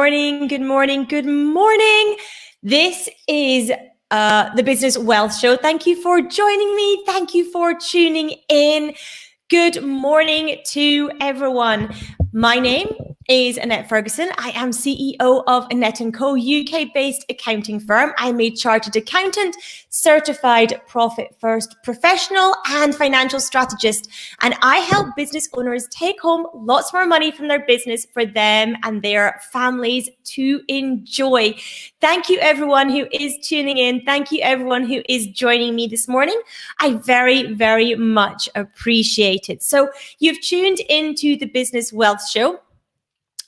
morning, good morning, good morning. This is the Business Wealth Show. Thank you for joining me. Thank you for tuning in. Good morning to everyone. My name is Annette Ferguson. I am CEO of Annette & Co, UK-based accounting firm. I'm a chartered accountant, certified profit first professional and financial strategist. And I help business owners take home lots more money from their business for them and their families to enjoy. Thank you everyone who is tuning in. Thank you everyone who is joining me this morning. I very, very much appreciate it. So you've tuned into the Business Wealth Show.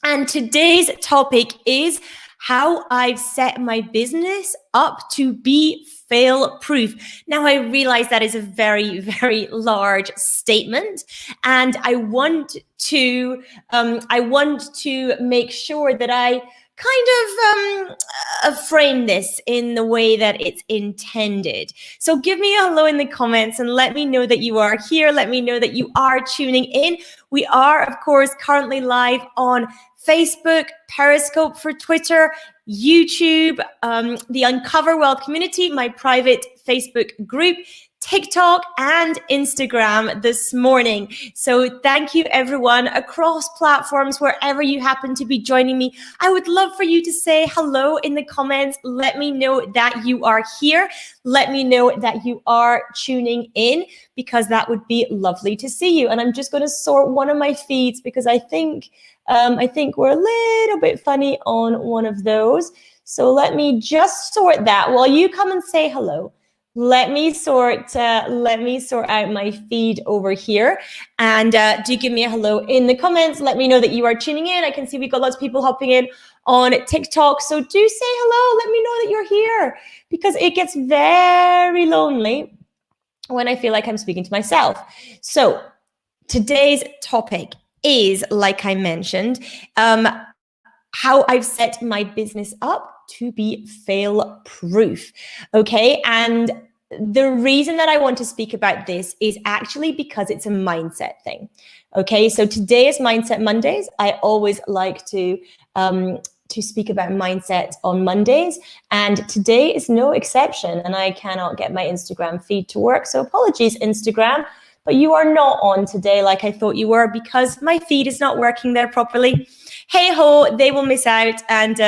And today's topic is how I've set my business up to be fail-proof. Now, I realize that is a very, very large statement, and I want to make sure that I kind of frame this in the way that it's intended. So give me a hello in the comments and let me know that you are here. Let me know that you are tuning in. We are, of course, currently live on Facebook, Periscope for Twitter, YouTube, the Uncover Wealth Community, my private Facebook group, TikTok and Instagram this morning. So thank you everyone across platforms, wherever you happen to be joining me. I would love for you to say hello in the comments. Let me know that you are here. Let me know that you are tuning in, because that would be lovely to see you. And I'm just going to sort one of my feeds because I think we're a little bit funny on one of those. So let me just sort that while you come and say hello. Let me sort out my feed over here, and do give me a hello in the comments. Let me know that you are tuning in. I can see we've got lots of people hopping in on TikTok, so do say hello. Let me know that you're here, because it gets very lonely when I feel like I'm speaking to myself. So today's topic is, like I mentioned, how I've set my business up to be fail-proof. Okay, and the reason that I want to speak about this is actually because it's a mindset thing. Okay, so today is Mindset Mondays. I always like to speak about mindset on Mondays, and today is no exception. And I cannot get my Instagram feed to work, so apologies, Instagram. But you are not on today like I thought you were, because my feed is not working there properly. Hey ho, they will miss out and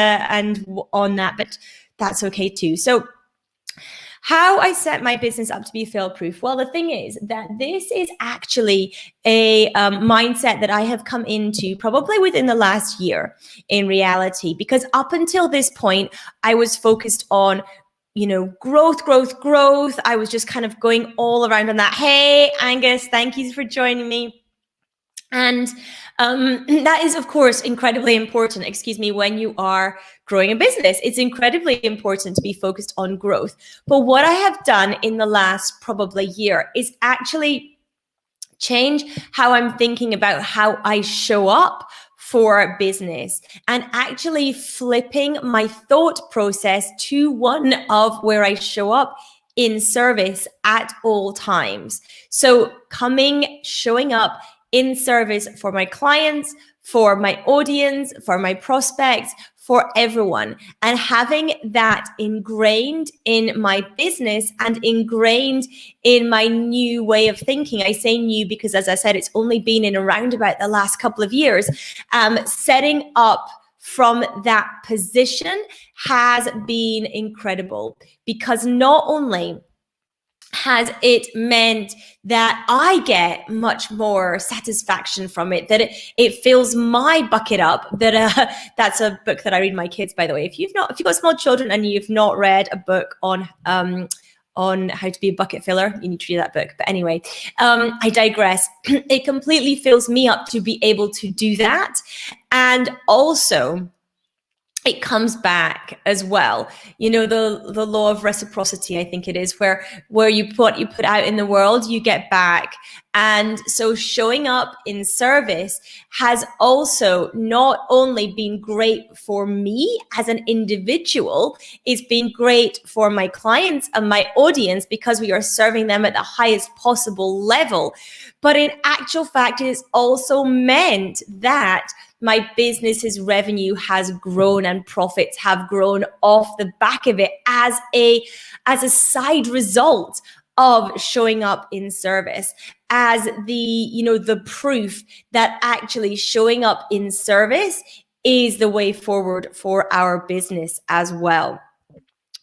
on that, but that's okay too. So how I set my business up to be fail-proof. Well, the thing is that this is actually a mindset that I have come into probably within the last year in reality, because up until this point, I was focused on growth. I was just kind of going all around on that. Hey, Angus, thank you for joining me. And that is, of course, incredibly important, when you are growing a business. It's incredibly important to be focused on growth. But what I have done in the last probably year is actually change how I'm thinking about how I show up for business, and actually flipping my thought process to one of where I show up in service at all times. So showing up in service for my clients, for my audience, for my prospects, for everyone, and having that ingrained in my business and ingrained in my new way of thinking. I say new because, as I said, it's only been in around about the last couple of years. Setting up from that position has been incredible, because not only has it meant that I get much more satisfaction from it, that it fills my bucket up. That's a book that I read my kids, by the way. If you've got small children and you've not read a book on how to be a bucket filler, you need to read that book. But anyway, I digress. It completely fills me up to be able to do that. And also, it comes back as well. The law of reciprocity, I think it is, where you put out in the world, you get back. And so showing up in service has also not only been great for me as an individual, it's been great for my clients and my audience, because we are serving them at the highest possible level. But in actual fact, it has also meant that my business's revenue has grown and profits have grown off the back of it as a side result of showing up in service, as the proof that actually showing up in service is the way forward for our business as well.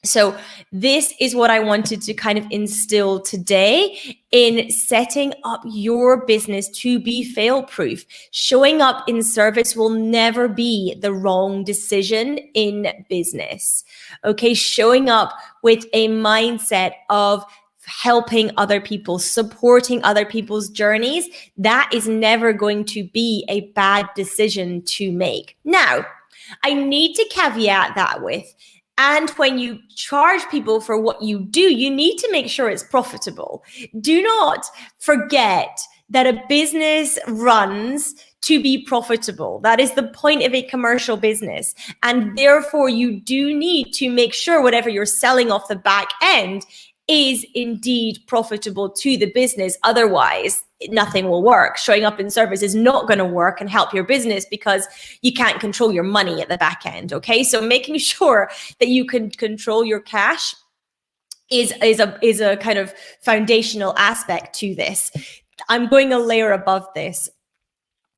So this is what I wanted to kind of instill today in setting up your business to be fail-proof. Showing up in service will never be the wrong decision in business. Okay, showing up with a mindset of helping other people, supporting other people's journeys, that is never going to be a bad decision to make. Now, I need to caveat that with, and when you charge people for what you do, you need to make sure it's profitable. Do not forget that a business runs to be profitable. That is the point of a commercial business. And therefore, you do need to make sure whatever you're selling off the back end is indeed profitable to the business. Otherwise, nothing will work. Showing up in service is not going to work and help your business because you can't control your money at the back end. Okay, so making sure that you can control your cash is a kind of foundational aspect to this. I'm going a layer above this.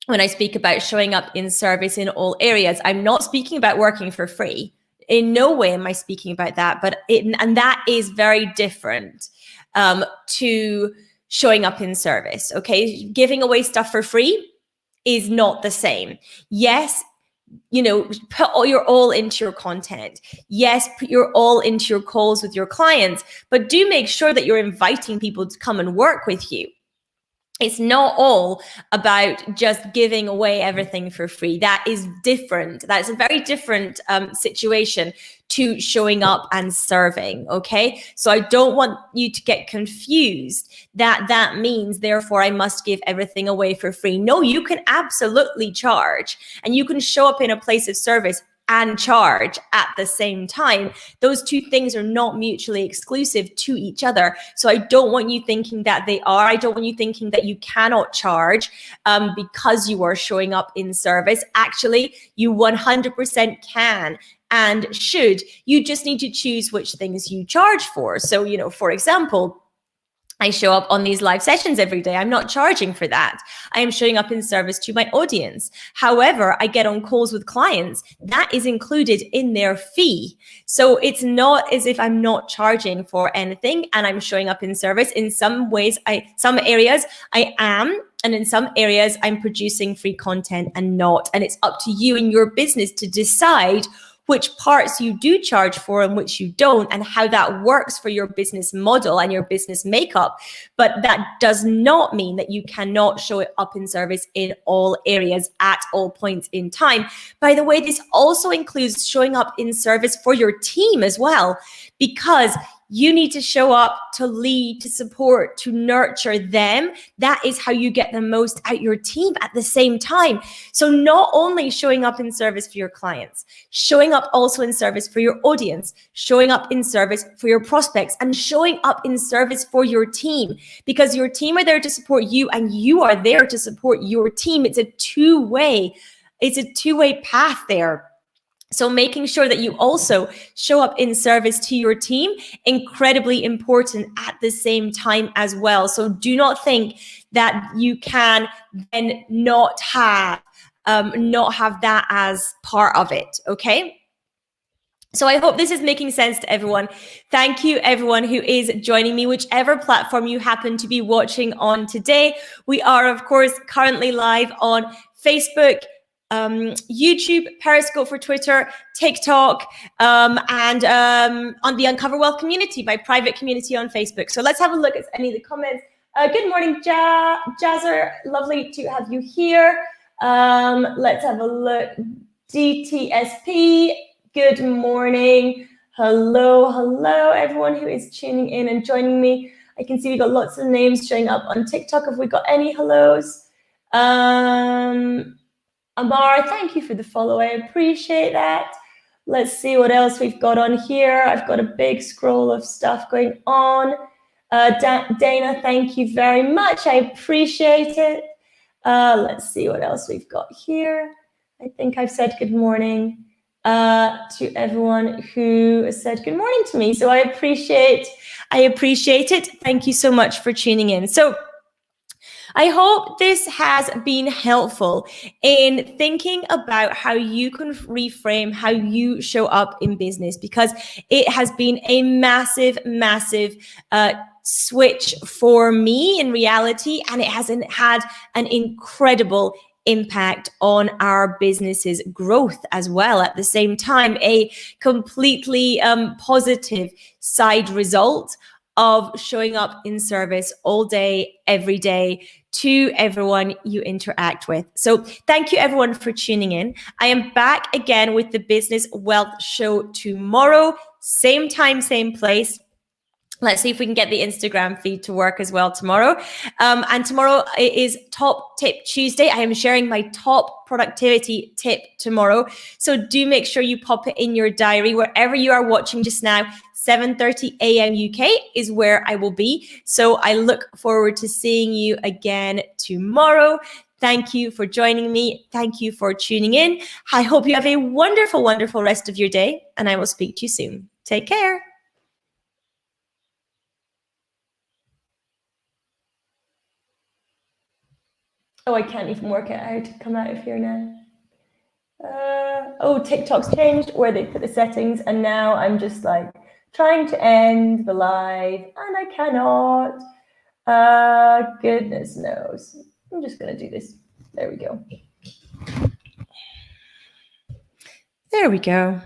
When I speak about showing up in service in all areas, I'm not speaking about working for free. In no way am I speaking about that, and that is very different to showing up in service. Okay, giving away stuff for free is not the same. Yes, put your all into your content. Yes, put your all into your calls with your clients, but do make sure that you're inviting people to come and work with you. It's not all about just giving away everything for free. That is different. That's a very different situation to showing up and serving, okay? So I don't want you to get confused that means, therefore, I must give everything away for free. No, you can absolutely charge, and you can show up in a place of service and charge at the same time. Those two things are not mutually exclusive to each other. So I don't want you thinking that they are. I don't want you thinking that you cannot charge because you are showing up in service. Actually, you 100% can and should. You just need to choose which things you charge for. So, for example, I show up on these live sessions every day. I'm not charging for that. I am showing up in service to my audience. However, I get on calls with clients. That is included in their fee. So it's not as if I'm not charging for anything and I'm showing up in service. In some ways, some areas I am, and in some areas I'm producing free content and not. And it's up to you and your business to decide which parts you do charge for and which you don't, and how that works for your business model and your business makeup. But that does not mean that you cannot show it up in service in all areas at all points in time. By the way, this also includes showing up in service for your team as well, because you need to show up to lead, to support, to nurture them. That is how you get the most out your team at the same time. So not only showing up in service for your clients, showing up also in service for your audience, showing up in service for your prospects, and showing up in service for your team, because your team are there to support you and you are there to support your team. It's a two-way path there. So making sure that you also show up in service to your team, incredibly important at the same time as well. So do not think that you can then not have that as part of it, okay? So I hope this is making sense to everyone. Thank you, everyone who is joining me, whichever platform you happen to be watching on today. We are, of course, currently live on Facebook, YouTube, Periscope for Twitter, TikTok, and on the Uncover Wealth community, my private community on Facebook. So let's have a look at any of the comments. Good morning, Jazzer. Lovely to have you here. Let's have a look. DTSP, good morning. Hello, everyone who is tuning in and joining me. I can see we got lots of names showing up on TikTok. Have we got any hellos? Amar, thank you for the follow. I appreciate that. Let's see what else we've got on here. I've got a big scroll of stuff going on. Dana, thank you very much. I appreciate it. Let's see what else we've got here. I think I've said good morning to everyone who said good morning to me. So I appreciate it. Thank you so much for tuning in. So I hope this has been helpful in thinking about how you can reframe how you show up in business, because it has been a massive switch for me in reality, and it has had an incredible impact on our business's growth as well. At the same time, a completely positive side result of showing up in service all day, every day, to everyone you interact with. So thank you everyone for tuning in. I am back again with the Business Wealth Show tomorrow, same time, same place. Let's see if we can get the Instagram feed to work as well tomorrow. And tomorrow is Top Tip Tuesday. I am sharing my top productivity tip tomorrow. So do make sure you pop it in your diary wherever you are watching just now. 7:30 a.m. UK is where I will be. So I look forward to seeing you again tomorrow. Thank you for joining me. Thank you for tuning in. I hope you have a wonderful, wonderful rest of your day, and I will speak to you soon. Take care. Oh, I can't even work out how to come out of here now. Oh, TikTok's changed where they put the settings, and now I'm just like trying to end the live, and I cannot. Goodness knows. I'm just gonna do this. There we go. There we go.